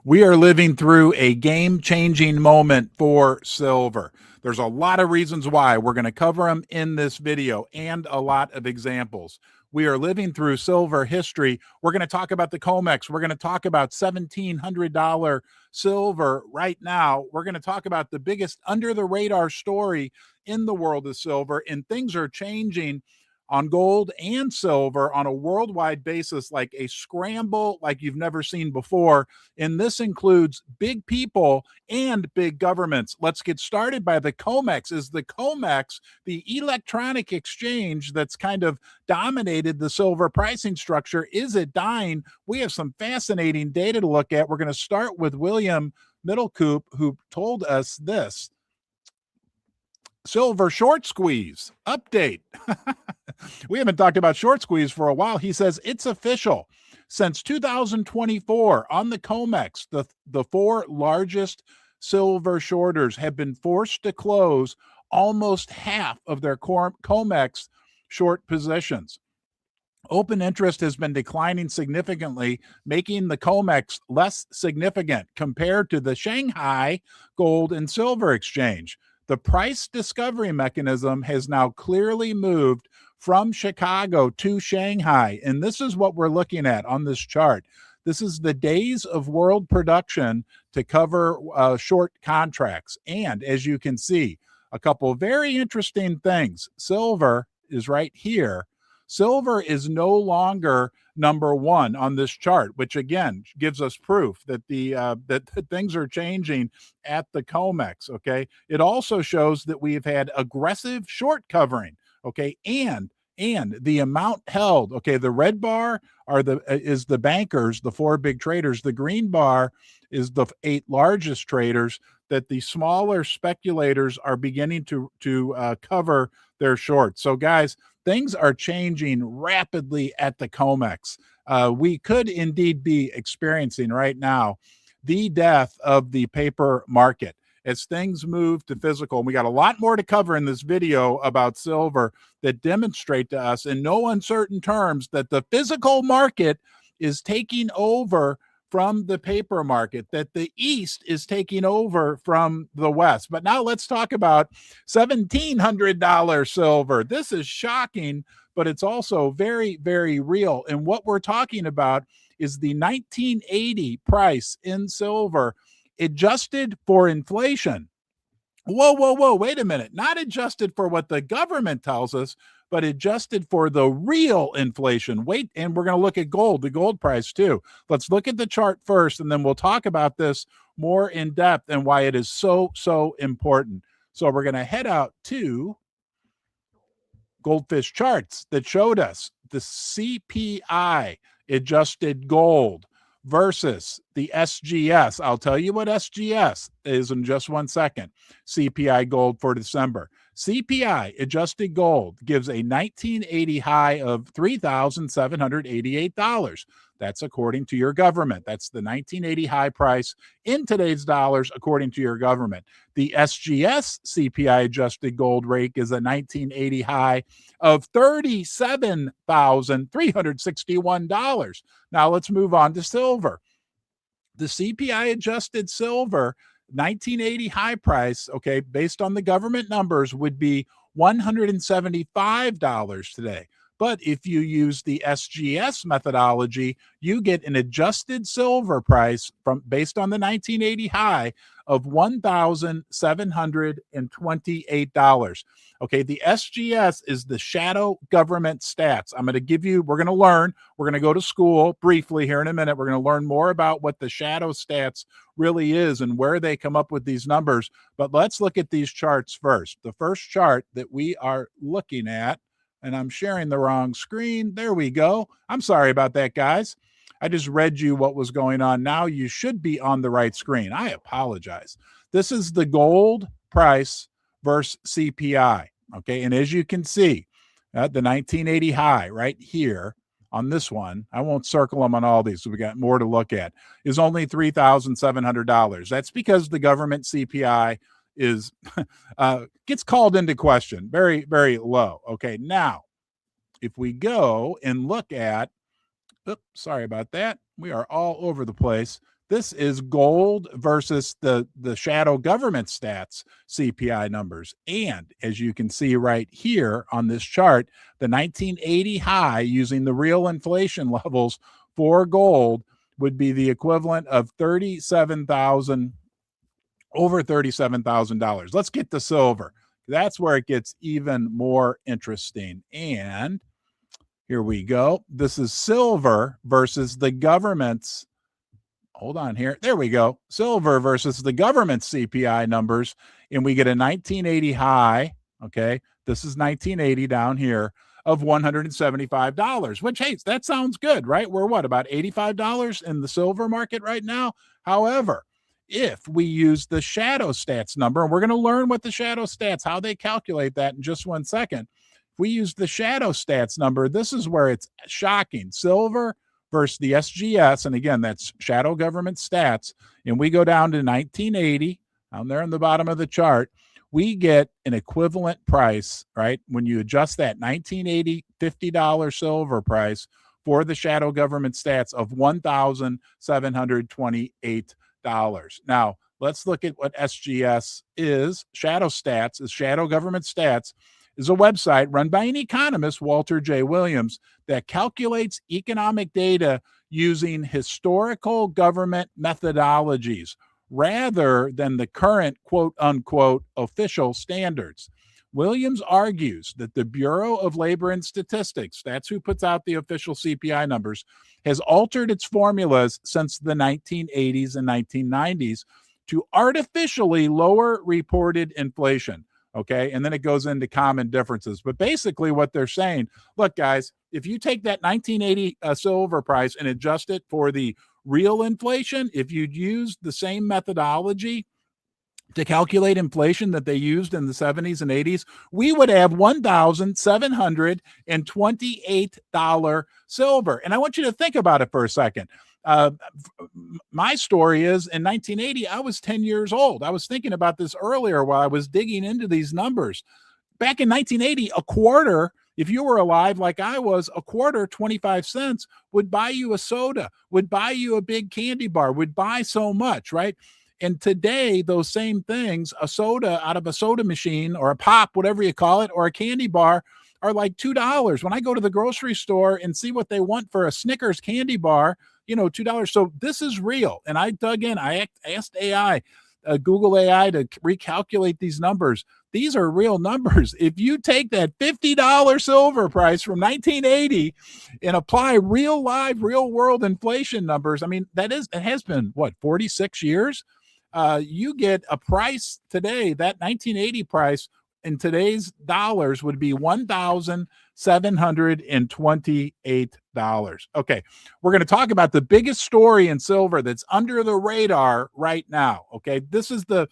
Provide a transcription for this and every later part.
We are living through a game-changing moment for silver. There's a lot of reasons why. We're going to cover them in this video and a lot of examples. We are living through silver history. We're going to talk about the Comex. We're going to talk about $1,700 silver right now. We're going to talk about the biggest under-the-radar story in the world of silver, and things are changing on gold and silver on a worldwide basis, like a scramble like you've never seen before. And this includes big people and big governments. Let's get started by the Comex. Is the Comex the electronic exchange that's kind of dominated the silver pricing structure? Is it dying? We have some fascinating data to look at. We're going to start with William Middlecoop, who told us this. Silver short squeeze update. We haven't talked about short squeeze for a while. He says it's official. Since 2024 on the Comex, the four largest silver shorters have been forced to close almost half of their Comex short positions. Open interest has been declining significantly, making the Comex less significant compared to the Shanghai Gold and Silver Exchange. The price discovery mechanism has now clearly moved from Chicago to Shanghai. And this is what we're looking at on this chart. This is the days of world production to cover short contracts. And as you can see, a couple of very interesting things. Silver is right here. Silver is no longer number one on this chart, which again gives us proof that that things are changing at the Comex. Okay, it also shows that we've had aggressive short covering. Okay, and the amount held. Okay, the red bar is the bankers, the four big traders. The green bar is the 8 largest traders. That the smaller speculators are beginning to cover their shorts. So guys, things are changing rapidly at the Comex. We could indeed be experiencing right now the death of the paper market as things move to physical. And we got a lot more to cover in this video about silver that demonstrate to us in no uncertain terms that the physical market is taking over from the paper market, that the East is taking over from the West. But now let's talk about $1,700 silver. This is shocking, but it's also very, very real. And what we're talking about is the 1980 price in silver adjusted for inflation. Whoa, wait a minute. Not adjusted for what the government tells us, but adjusted for the real inflation. Wait, and we're going to look at gold, the gold price too. Let's look at the chart first, and then we'll talk about this more in depth and why it is so, so important. So we're going to head out to Goldfish charts that showed us the CPI adjusted gold versus the SGS. I'll tell you what SGS is in just one second. CPI gold for December. CPI adjusted gold gives a 1980 high of $3,788. That's according to your government. That's the 1980 high price in today's dollars according to your government. The SGS CPI adjusted gold rate is a 1980 high of $37,361. Now let's move on to silver. The CPI adjusted silver 1980 high price, okay, based on the government numbers, would be $175 today. But if you use the SGS methodology, you get an adjusted silver price based on the 1980 high of $1,728. Okay, the SGS is the shadow government stats. I'm going to give you, we're going to learn, we're going to go to school briefly here in a minute. We're going to learn more about what the shadow stats really is and where they come up with these numbers. But let's look at these charts first. The first chart that we are looking at, and I'm sharing the wrong screen. There we go. I'm sorry about that, guys. I just read you what was going on. Now you should be on the right screen. I apologize. This is the gold price versus CPI. Okay, and as you can see, the 1980 high right here on this one, I won't circle them on all these, so we got more to look at, is only $3,700. That's because the government CPI is gets called into question, very, very low. Okay, now if we go and look at, oops, sorry about that, we are all over the place. This is gold versus the shadow government stats CPI numbers. And as you can see right here on this chart, the 1980 high using the real inflation levels for gold would be the equivalent of over $37,000. Let's get to silver. That's where it gets even more interesting. And here we go. This is silver versus the government's. Hold on here. There we go. Silver versus the government CPI numbers. And we get a 1980 high. Okay. This is 1980 down here of $175, which, hey, that sounds good, right? We're what, about $85 in the silver market right now? However, if we use the shadow stats number, and we're going to learn what the shadow stats, how they calculate that in just 1 second. If we use the shadow stats number, this is where it's shocking. Silver versus the SGS, and again, that's shadow government stats, and we go down to 1980, down there on the bottom of the chart, we get an equivalent price, right? When you adjust that 1980 $50 silver price for the shadow government stats of $1,728. Now, let's look at what SGS is. Shadow stats is shadow government stats is a website run by an economist, Walter J. Williams, that calculates economic data using historical government methodologies rather than the current quote-unquote official standards. Williams argues that the Bureau of Labor and Statistics, that's who puts out the official CPI numbers, has altered its formulas since the 1980s and 1990s to artificially lower reported inflation. Okay. And then it goes into common differences. But basically what they're saying, look, guys, if you take that 1980 silver price and adjust it for the real inflation, if you'd use the same methodology to calculate inflation that they used in the 70s and 80s, we would have $1,728 silver. And I want you to think about it for a second. My story is in 1980, I was 10 years old. I was thinking about this earlier while I was digging into these numbers. Back in 1980, a quarter, if you were alive like I was, a quarter, 25 cents, would buy you a soda, would buy you a big candy bar, would buy so much, right? And today, those same things, a soda out of a soda machine or a pop, whatever you call it, or a candy bar are like $2. When I go to the grocery store and see what they want for a Snickers candy bar, $2. So this is real. And I dug in, I asked AI, Google AI to recalculate these numbers. These are real numbers. If you take that $50 silver price from 1980 and apply real live, real world inflation numbers, I mean, it has been 46 years? You get a price today, that 1980 price in today's dollars would be $1,728. Okay, we're going to talk about the biggest story in silver that's under the radar right now. Okay, this is a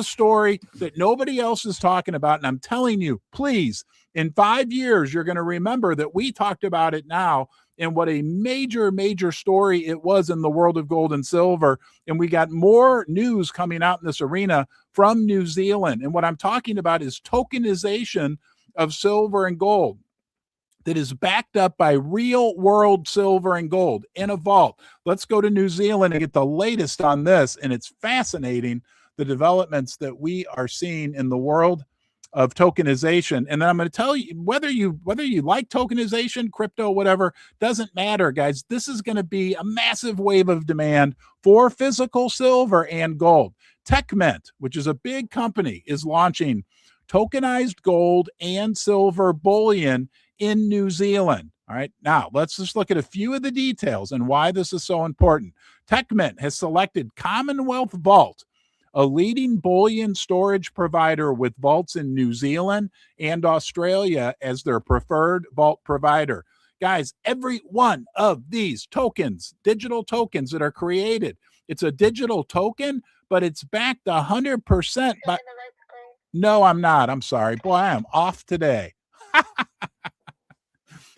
story that nobody else is talking about, and I'm telling you, please, in 5 years, you're going to remember that we talked about it now and what a major, major story it was in the world of gold and silver. And we got more news coming out in this arena from New Zealand. And what I'm talking about is tokenization of silver and gold that is backed up by real world silver and gold in a vault. Let's go to New Zealand and get the latest on this. And it's fascinating, the developments that we are seeing in the world of tokenization. And then I'm going to tell you, whether you like tokenization, crypto, whatever, doesn't matter, guys. This is going to be a massive wave of demand for physical silver and gold. TechMint, which is a big company, is launching tokenized gold and silver bullion in New Zealand. All right. Now, let's just look at a few of the details and why this is so important. TechMint has selected Commonwealth Vault, a leading bullion storage provider with vaults in New Zealand and Australia as their preferred vault provider. Guys, every one of these tokens, digital tokens that are created, it's a digital token, but it's backed 100% by... No, I'm not. I'm sorry. Boy, I am off today.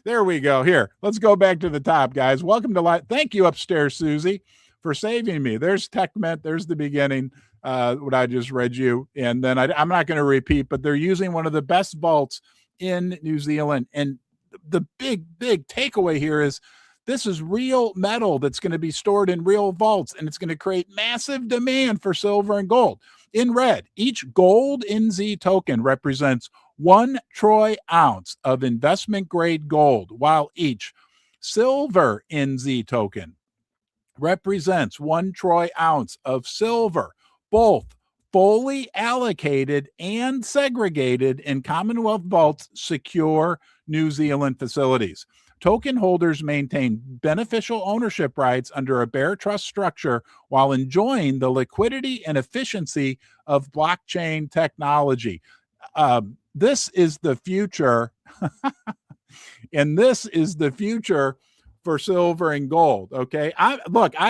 There we go. Here, let's go back to the top, guys. Welcome to live. Thank you upstairs, Susie, for saving me. There's TechMint. There's the beginning, what I just read you. And then I'm not going to repeat, but they're using one of the best vaults in New Zealand. And the big takeaway here is This is real metal that's going to be stored in real vaults, and it's going to create massive demand for silver and gold. In red, each gold NZ token represents 1 troy ounce of investment grade gold, while each silver NZ token represents 1 troy ounce of silver, both fully allocated and segregated in Commonwealth Vault's secure New Zealand facilities. Token holders maintain beneficial ownership rights under a bear trust structure while enjoying the liquidity and efficiency of blockchain technology. This is the future, and this is the future for silver and gold. Okay, I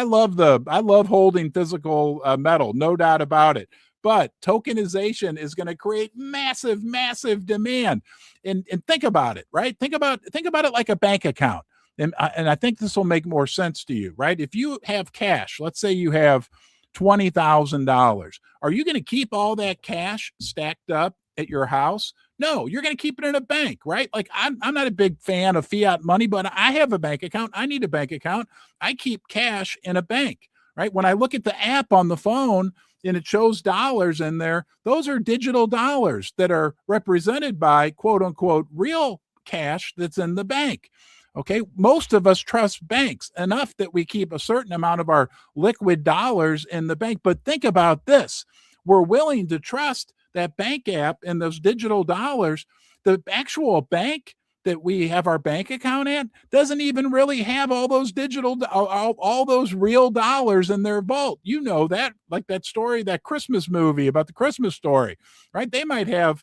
love holding physical metal, no doubt about it. But tokenization is going to create massive demand. And think about it, right? Think about it like a bank account. And I think this will make more sense to you, right? If you have cash, let's say you have $20,000, are you going to keep all that cash stacked up at your house? No, you're going to keep it in a bank, right? Like I'm not a big fan of fiat money, but I have a bank account. I need a bank account. I keep cash in a bank, right? When I look at the app on the phone and it shows dollars in there, those are digital dollars that are represented by quote unquote real cash that's in the bank. Okay, most of us trust banks enough that we keep a certain amount of our liquid dollars in the bank. But think about this. We're willing to trust that bank app and those digital dollars. The actual bank that we have our bank account at doesn't even really have all those digital, all those real dollars in their vault. You know that, like that story, that Christmas movie about the Christmas story, right? They might have,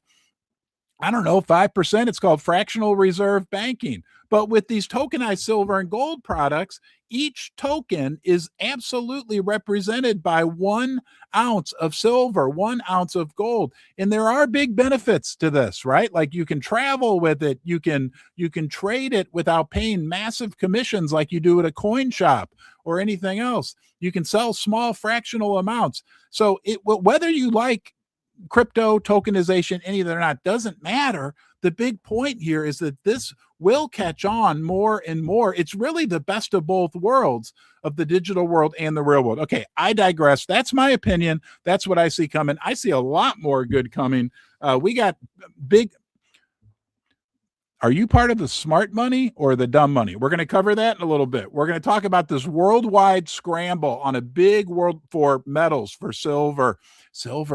I don't know, 5%. It's called fractional reserve banking. But with these tokenized silver and gold products, each token is absolutely represented by 1 ounce of silver, 1 ounce of gold. And there are big benefits to this, right? Like you can travel with it. You can trade it without paying massive commissions like you do at a coin shop or anything else. You can sell small fractional amounts. So whether you like crypto, tokenization, any of that or not, doesn't matter. The big point here is that this will catch on more and more. It's really the best of both worlds, of the digital world and the real world. Okay, I digress. That's my opinion. That's what I see coming. I see a lot more good coming. We got big. Are you part of the smart money or the dumb money? We're going to cover that in a little bit. We're going to talk about this worldwide scramble on a big world for metals, for silver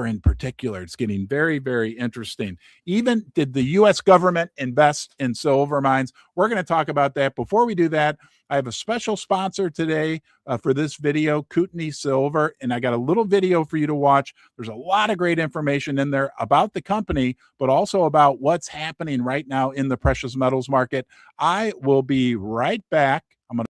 in particular. It's getting very, very interesting. Even did the U.S. government invest in silver mines? We're going to talk about that. Before we do that, I have a special sponsor today for this video, Kootenai Silver, and I got a little video for you to watch. There's a lot of great information in there about the company, but also about what's happening right now in the precious metals market. I will be right back. I'm going to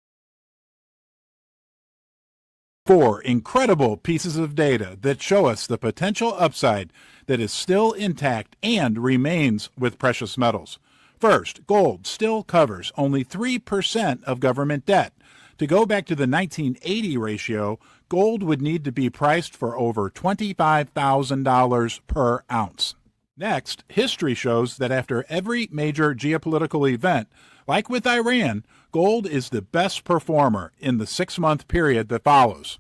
4 incredible pieces of data that show us the potential upside that is still intact and remains with precious metals. First, gold still covers only 3% of government debt. To go back to the 1980 ratio, gold would need to be priced for over $25,000 per ounce. Next, history shows that after every major geopolitical event, like with Iran, gold is the best performer in the 6-month period that follows.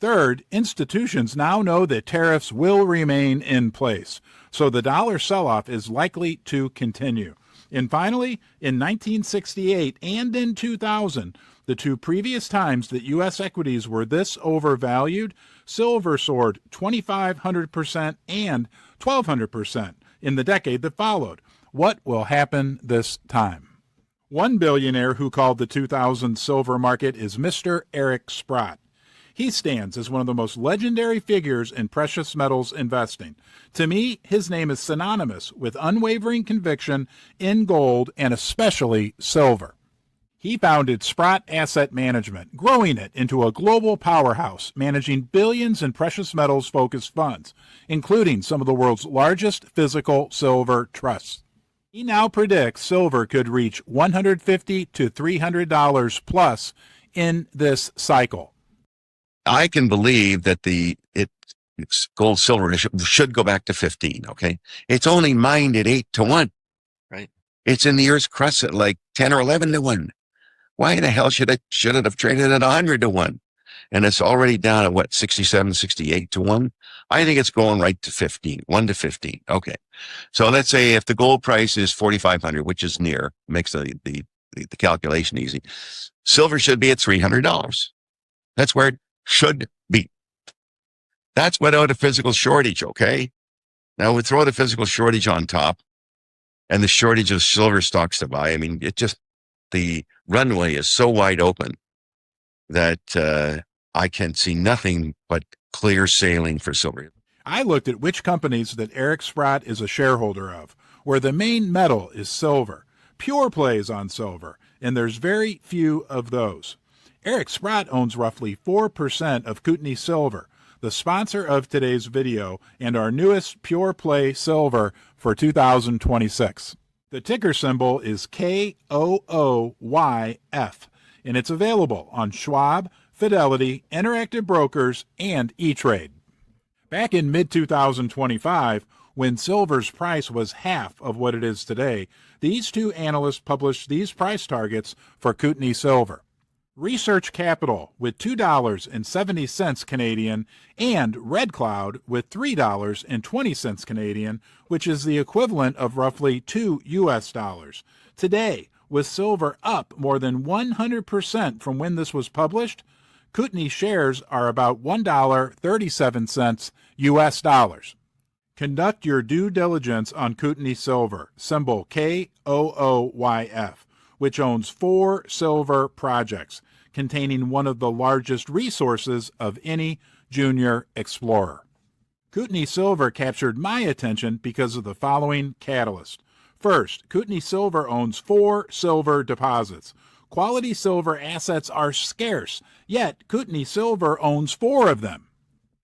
Third, institutions now know that tariffs will remain in place, so the dollar sell-off is likely to continue. And finally, in 1968 and in 2000, the 2 previous times that U.S. equities were this overvalued, silver soared 2,500% and 1,200% in the decade that followed. What will happen this time? One billionaire who called the 2000 silver market is Mr. Eric Sprott. He stands as one of the most legendary figures in precious metals investing. To me, his name is synonymous with unwavering conviction in gold and especially silver. He founded Sprott Asset Management, growing it into a global powerhouse, managing billions in precious metals-focused funds, including some of the world's largest physical silver trusts. He now predicts silver could reach $150 to $300 plus in this cycle. I can believe that it's gold silver should go back to 15. Okay, it's only mined at 8 to 1, right? It's in the Earth's crust at like 10 or 11 to 1. Why the hell should it have traded at 100 to 1? And it's already down at what, 67, 68 to 1? I think it's going right to 15, 1 to 15. Okay. So let's say if the gold price is 4,500, which is near, makes the calculation easy. Silver should be at $300. That's where it should be. That's without a physical shortage. Okay. Now we throw the physical shortage on top and the shortage of silver stocks to buy. I mean, the runway is so wide open that I can see nothing but clear sailing for silver. I looked at which companies that Eric Sprott is a shareholder of, where the main metal is silver, pure plays on silver, and there's very few of those. Eric Sprott owns roughly 4% of Kootenai Silver, the sponsor of today's video and our newest pure play silver for 2026. The ticker symbol is KOOYF, and it's available on Schwab, Fidelity, Interactive Brokers, and E-Trade. Back in mid-2025, when silver's price was half of what it is today, these two analysts published these price targets for Kootenai Silver. Research Capital with $2.70 Canadian and Red Cloud with $3.20 Canadian, which is the equivalent of roughly $2 US. Today, with silver up more than 100% from when this was published, Kootenai shares are about $1.37 US dollars. Conduct your due diligence on Kootenai Silver, symbol KOOYF, which owns 4 silver projects, containing one of the largest resources of any junior explorer. Kootenai Silver captured my attention because of the following catalyst. First, Kootenai Silver owns 4 silver deposits. Quality silver assets are scarce, yet Kootenai Silver owns 4 of them.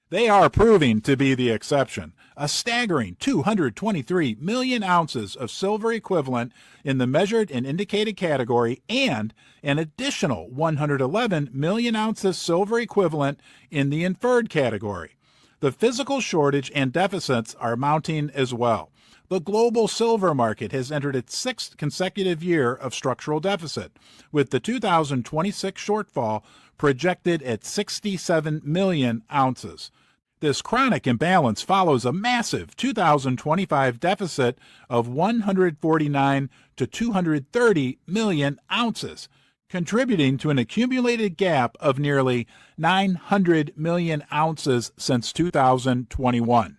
They are proving to be the exception. A staggering 223 million ounces of silver equivalent in the measured and indicated category and an additional 111 million ounces silver equivalent in the inferred category. The physical shortage and deficits are mounting as well. The global silver market has entered its 6th consecutive year of structural deficit, with the 2026 shortfall projected at 67 million ounces. This chronic imbalance follows a massive 2025 deficit of 149 to 230 million ounces, contributing to an accumulated gap of nearly 900 million ounces since 2021.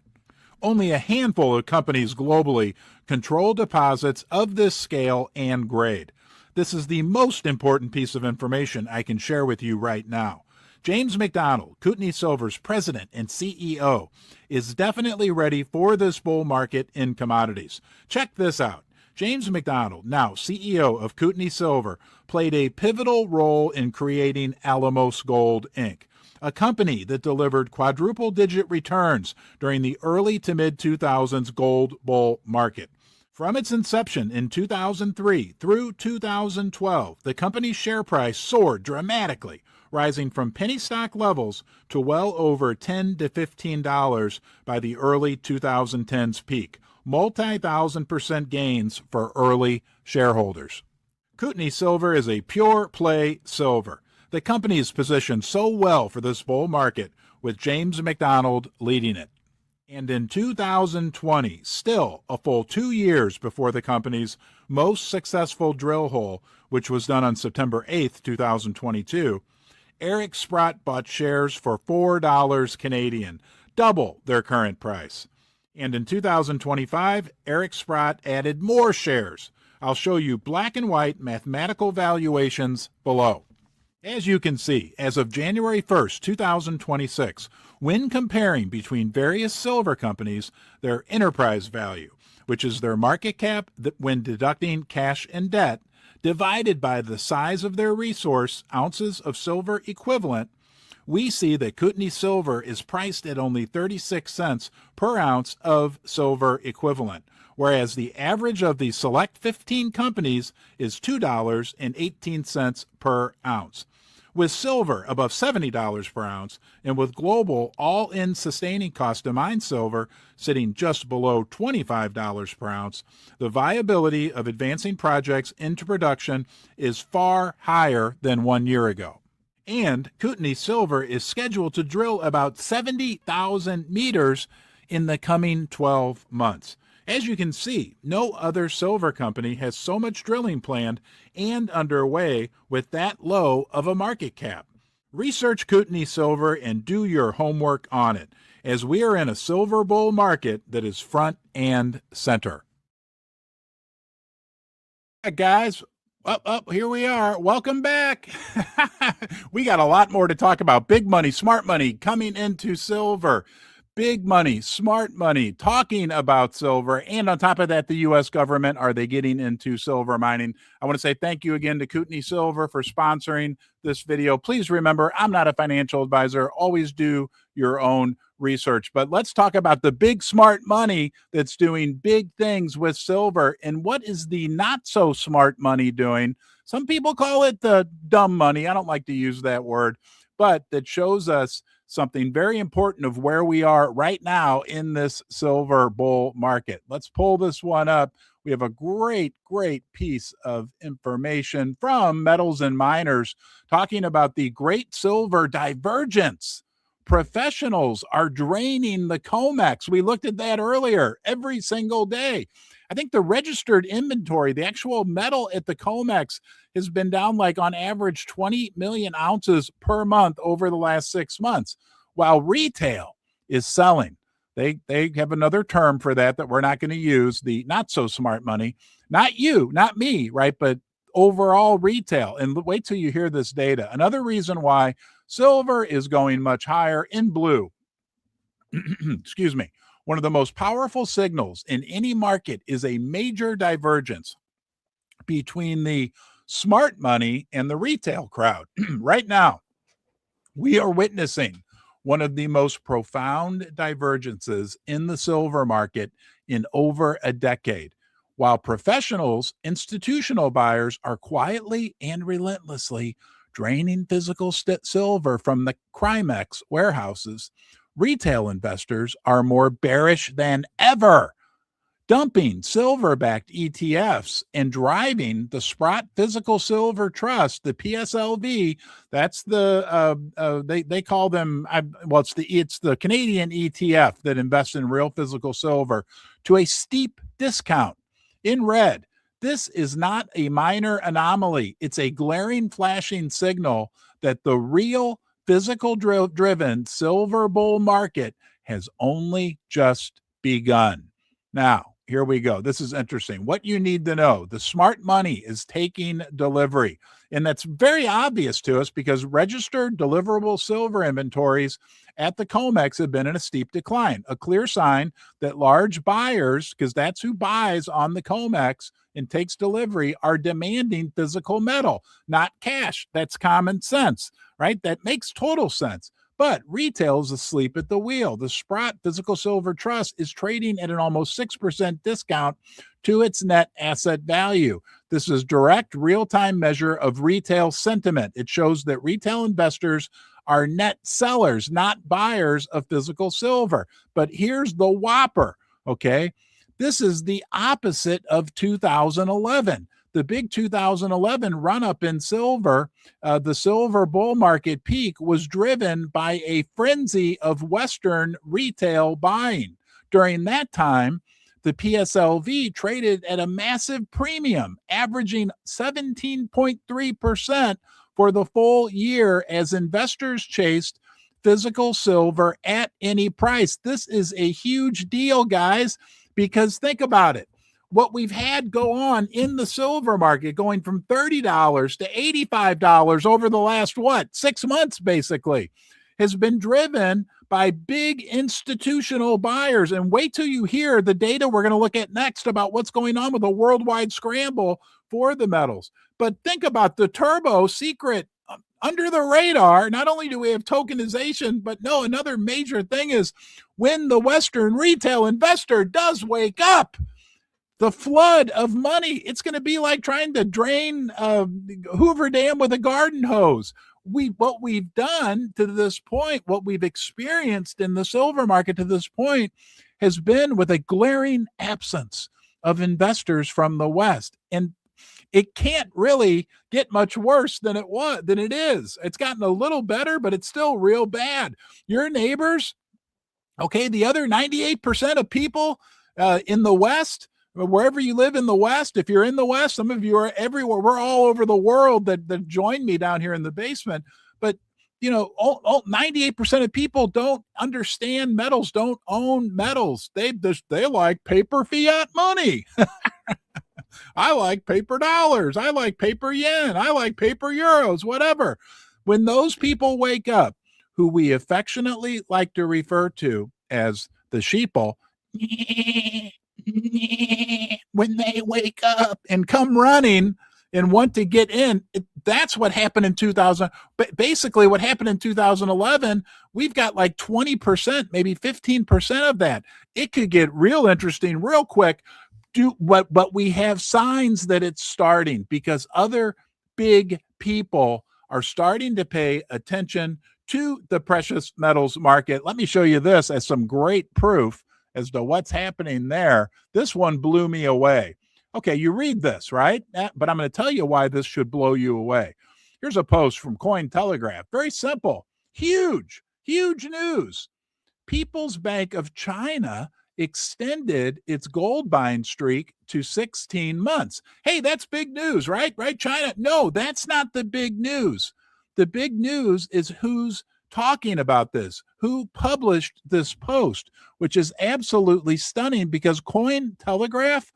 Only a handful of companies globally control deposits of this scale and grade. This is the most important piece of information I can share with you right now. James McDonald, Kootenai Silver's president and CEO, is definitely ready for this bull market in commodities. Check this out. James McDonald, now CEO of Kootenai Silver, played a pivotal role in creating Alamos Gold, Inc., a company that delivered quadruple-digit returns during the early to mid-2000s gold bull market. From its inception in 2003 through 2012, the company's share price soared dramatically, rising from penny stock levels to well over $10 to $15 by the early 2010s peak, multi-thousand% gains for early shareholders. Kootenai Silver is a pure play silver. The company is positioned so well for this bull market, with James McDonald leading it. And in 2020, still a full 2 years before the company's most successful drill hole, which was done on September 8, 2022, Eric Sprott bought shares for $4 Canadian, double their current price. And in 2025, Eric Sprott added more shares. I'll show you black and white mathematical valuations below. As you can see, as of January 1st, 2026, when comparing between various silver companies, their enterprise value, which is their market cap when deducting cash and debt, divided by the size of their resource, ounces of silver equivalent, we see that Kootenai Silver is priced at only 36 cents per ounce of silver equivalent, whereas the average of the select 15 companies is $2.18 per ounce. With silver above $70 per ounce and with global all-in sustaining cost to mine silver sitting just below $25 per ounce, the viability of advancing projects into production is far higher than 1 year ago. And Kootenai Silver is scheduled to drill about 70,000 meters in the coming 12 months. As you can see, no other silver company has so much drilling planned and underway with that low of a market cap. Research Kootenai Silver and do your homework on it, as we are in a silver bull market that is front and center. All right, guys, here we are. Welcome back. We got a lot more to talk about. Big money, smart money coming into silver. Big money, smart money, talking about silver. And on top of that, the U.S. government, are they getting into silver mining? I want to say thank you again to Kootenai Silver for sponsoring this video. Please remember, I'm not a financial advisor. Always do your own research. But let's talk about the big smart money that's doing big things with silver. And what is the not so smart money doing? Some people call it the dumb money. I don't like to use that word, but that shows us something very important of where we are right now in this silver bull market. Let's pull this one up. We have a great piece of information from Metals and Miners talking about the great silver divergence. Professionals are draining the Comex. We looked at that earlier every single day. I think the registered inventory, the actual metal at the Comex, has been down like on average 20 million ounces per month over the last 6 months, while retail is selling. They have another term for that we're not going to use, the not so smart money. Not you, not me, right? But overall retail. And wait till you hear this data. Another reason why silver is going much higher in blue. Excuse me. One of the most powerful signals in any market is a major divergence between the smart money and the retail crowd. Right now, we are witnessing one of the most profound divergences in the silver market in over a decade. While professionals, institutional buyers are quietly and relentlessly draining physical silver from the Crimex warehouses, retail investors are more bearish than ever, dumping silver-backed ETFs and driving the Sprott Physical Silver Trust, the PSLV. That's the they call them. It's the Canadian ETF that invests in real physical silver to a steep discount. In red, this is not a minor anomaly. It's a glaring, flashing signal that the real physical driven silver bull market has only just begun. Now, here we go. This is interesting. What you need to know, the smart money is taking delivery. And that's very obvious to us because registered deliverable silver inventories at the Comex have been in a steep decline, a clear sign that large buyers, because that's who buys on the Comex and takes delivery, are demanding physical metal, not cash. That's common sense, right? That makes total sense. But retail is asleep at the wheel. The Sprott Physical Silver Trust is trading at an almost 6% discount to its net asset value. This is direct real-time measure of retail sentiment. It shows that retail investors are net sellers, not buyers of physical silver. But here's the whopper, okay? This is the opposite of 2011. The big 2011 run-up in silver, the silver bull market peak, was driven by a frenzy of Western retail buying. During that time, the PSLV traded at a massive premium, averaging 17.3% for the full year as investors chased physical silver at any price. This is a huge deal, guys, because think about it. What we've had go on in the silver market, going from $30 to $85 over the last, 6 months, basically, has been driven by big institutional buyers. And wait till you hear the data we're going to look at next about what's going on with a worldwide scramble for the metals. But think about the turbo secret under the radar. Not only do we have tokenization, but no, another major thing is when the Western retail investor does wake up, the flood of money, it's going to be like trying to drain Hoover Dam with a garden hose. what we've done to this point, what we've experienced in the silver market to this point has been with a glaring absence of investors from the West. And it can't really get much worse than it is. It's gotten a little better, but it's still real bad. Your neighbors, okay, the other 98% of people in the West, wherever you live in the West, if you're in the West, some of you are everywhere. We're all over the world that join me down here in the basement. But, 98% of people don't understand metals, don't own metals. They like paper fiat money. I like paper dollars. I like paper yen. I like paper euros, whatever. When those people wake up, who we affectionately like to refer to as the sheeple, when they wake up and come running and want to get in, that's what happened in 2000. But basically what happened in 2011, we've got like 20%, maybe 15% of that. It could get real interesting real quick. But we have signs that it's starting because other big people are starting to pay attention to the precious metals market. Let me show you this as some great proof as to what's happening there. This one blew me away. Okay, you read this, right? But I'm going to tell you why this should blow you away. Here's a post from Cointelegraph. Very simple. Huge news. People's Bank of China extended its gold buying streak to 16 months. Hey, that's big news, right? Right, China? No, that's not the big news. The big news is who's talking about this, who published this post, which is absolutely stunning because Cointelegraph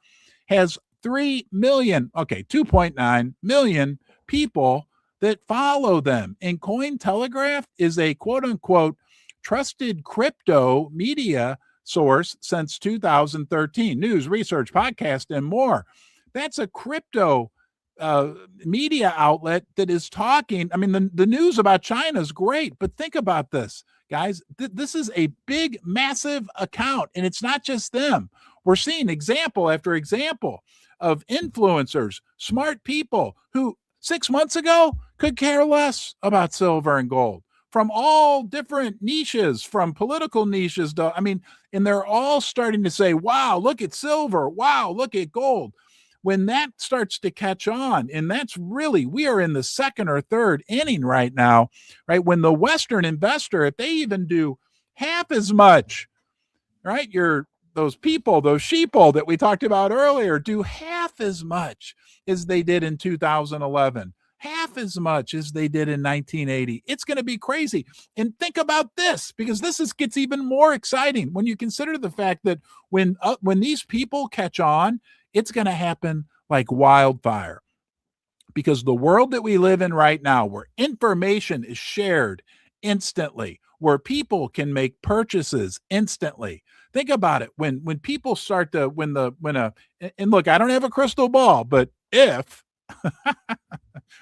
has 2.9 million people that follow them. And Cointelegraph is a quote unquote trusted crypto media source since 2013, news, research, podcast, and more. That's a crypto media outlet that is talking. I mean, the news about China is great, but think about this, guys. This is a big, massive account, and it's not just them. We're seeing example after example of influencers, smart people who 6 months ago could care less about silver and gold, from all different niches, from political niches. And they're all starting to say, wow, look at silver. Wow, look at gold. When that starts to catch on, and we are in the second or third inning right now, right? When the Western investor, if they even do half as much, right? Those sheeple that we talked about earlier, do half as much as they did in 2011. Half as much as they did in 1980. It's going to be crazy. And think about this, because gets even more exciting when you consider the fact that when these people catch on, it's going to happen like wildfire. Because the world that we live in right now, where information is shared instantly, where people can make purchases instantly. Think about it. When people start to and look, I don't have a crystal ball, but if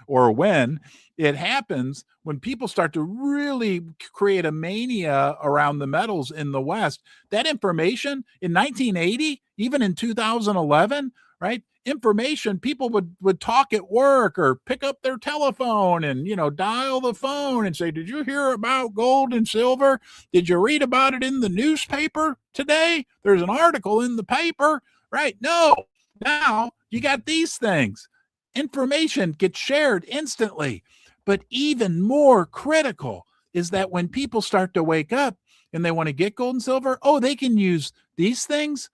or when it happens, when people start to really create a mania around the metals in the West, that information in 1980, even in 2011, right? Information, people would talk at work or pick up their telephone and, dial the phone and say, did you hear about gold and silver? Did you read about it in the newspaper today? There's an article in the paper, right? No, now you got these things. Information gets shared instantly. But even more critical is that when people start to wake up and they want to get gold and silver, they can use these things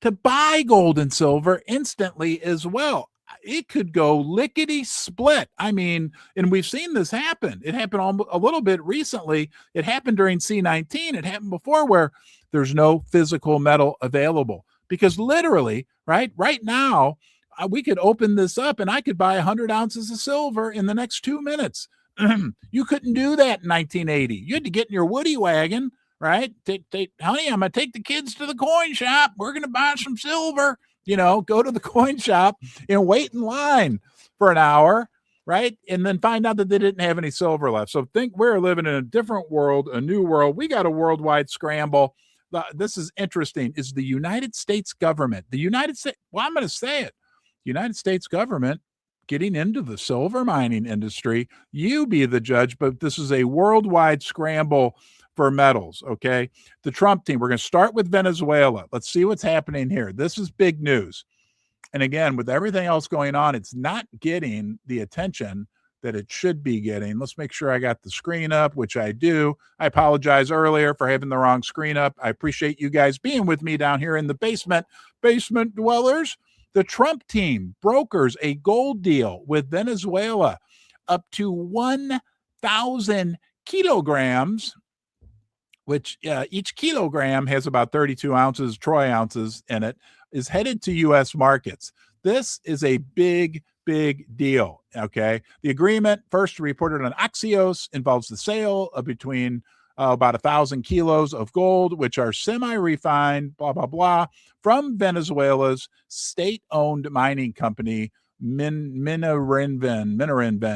to buy gold and silver instantly as well. It could go lickety split. I mean, and we've seen this happen. It happened a little bit recently. It happened during C19. It happened before, where there's no physical metal available, because literally, right now, we could open this up and I could buy 100 ounces of silver in the next 2 minutes. You couldn't do that in 1980. You had to get in your woody wagon, right? Honey, I'm going to take the kids to the coin shop. We're going to buy some silver. Go to the coin shop and wait in line for an hour, right? And then find out that they didn't have any silver left. So think we're living in a different world, a new world. We got a worldwide scramble. This is interesting. Is the United States government, I'm going to say it. United States government getting into the silver mining industry. You be the judge, but this is a worldwide scramble for metals, okay? The Trump team, we're going to start with Venezuela. Let's see what's happening here. This is big news. And again, with everything else going on, it's not getting the attention that it should be getting. Let's make sure I got the screen up, which I do. I apologize earlier for having the wrong screen up. I appreciate you guys being with me down here in the basement. Basement dwellers. The Trump team brokers a gold deal with Venezuela up to 1,000 kilograms, which each kilogram has about 32 ounces, troy ounces in it, is headed to U.S. markets. This is a big deal, okay? The agreement, first reported on Axios, involves the sale of between about 1,000 kilos of gold, which are semi-refined, blah, blah, blah, from Venezuela's state-owned mining company, Minarinven.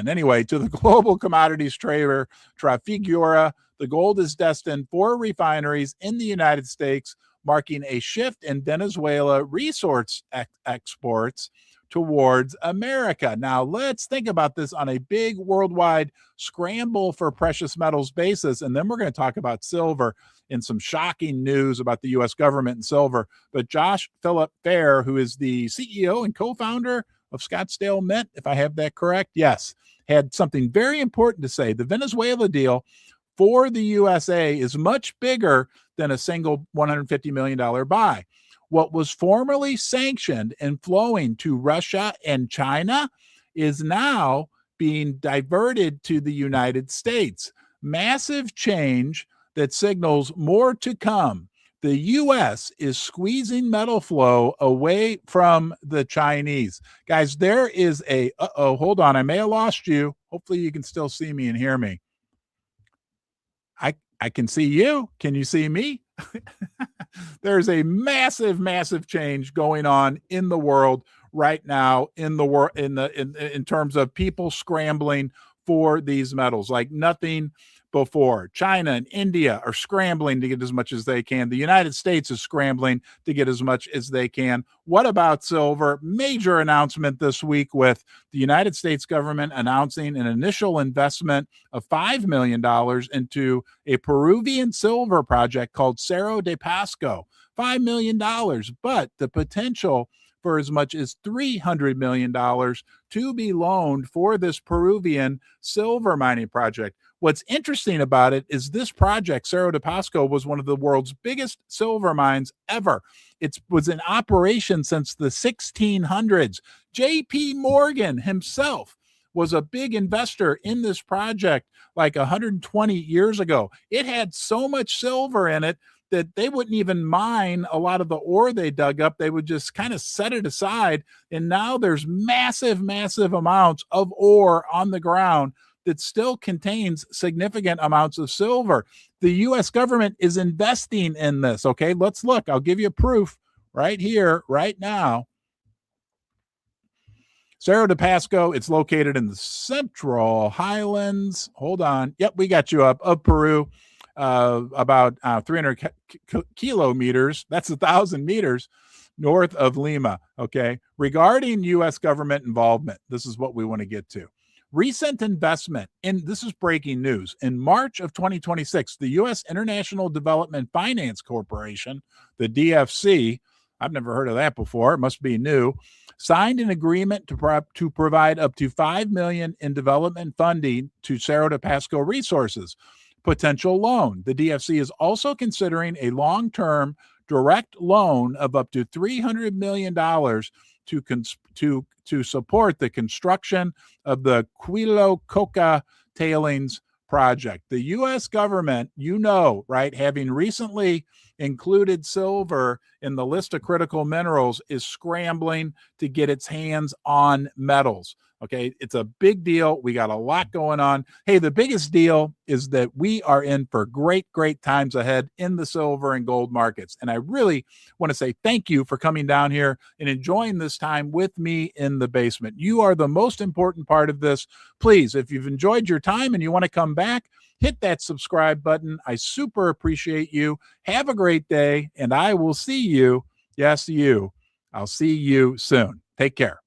Anyway, to the global commodities trader, Trafigura. The gold is destined for refineries in the United States, marking a shift in Venezuela resource exports towards America. Now, let's think about this on a big worldwide scramble for precious metals basis, and then we're going to talk about silver and some shocking news about the U.S. government and silver. But Josh Philip Fair, who is the CEO and co-founder of Scottsdale Mint, if I have that correct, yes, had something very important to say. The Venezuela deal for the USA is much bigger than a single $150 million buy. What was formerly sanctioned and flowing to Russia and China is now being diverted to the United States. Massive change that signals more to come. The U.S. is squeezing metal flow away from the Chinese. Guys, there is a, hold on, I may have lost you. Hopefully you can still see me and hear me. I can see you. Can you see me? There's a massive change going on in the world right now, in the world, in terms of people scrambling for these metals like nothing before. China and India are scrambling to get as much as they can. The United States is scrambling to get as much as they can. What about silver? Major announcement this week with the United States government announcing an initial investment of $5 million into a Peruvian silver project called Cerro De Pasco. $5 million, but the potential for as much as $300 million to be loaned for this Peruvian silver mining project. What's interesting about it is this project, Cerro de Pasco, was one of the world's biggest silver mines ever. It was in operation since the 1600s. J.P. Morgan himself was a big investor in this project like 120 years ago. It had so much silver in it that they wouldn't even mine a lot of the ore they dug up. They would just kind of set it aside. And now there's massive amounts of ore on the ground that still contains significant amounts of silver. The U.S. government is investing in this. Okay, let's look. I'll give you proof right here, right now. Cerro de Pasco, it's located in the Central Highlands. Hold on. Yep, we got you up of Peru, about 300 kilometers. That's 1,000 meters north of Lima. Okay, regarding U.S. government involvement, this is what we want to get to. Recent investment in, this is breaking news, in March of 2026, the U.S. International Development Finance Corporation, the DFC, I've never heard of that before, it must be new, signed an agreement to provide up to $5 million in development funding to Cerro de Pasco Resources. Potential loan. The DFC is also considering a long-term direct loan of up to $300 million to support the construction of the Quilococa tailings project. The U.S. government, you know, right, having recently included silver in the list of critical minerals, is scrambling to get its hands on metals. Okay, it's a big deal. We got a lot going on. Hey, the biggest deal is that we are in for great times ahead in the silver and gold markets. And I really want to say thank you for coming down here and enjoying this time with me in the basement. You are the most important part of this. Please, if you've enjoyed your time and you want to come back, hit that subscribe button. I super appreciate you. Have a great day, and I will see you. Yes, you. I'll see you soon. Take care.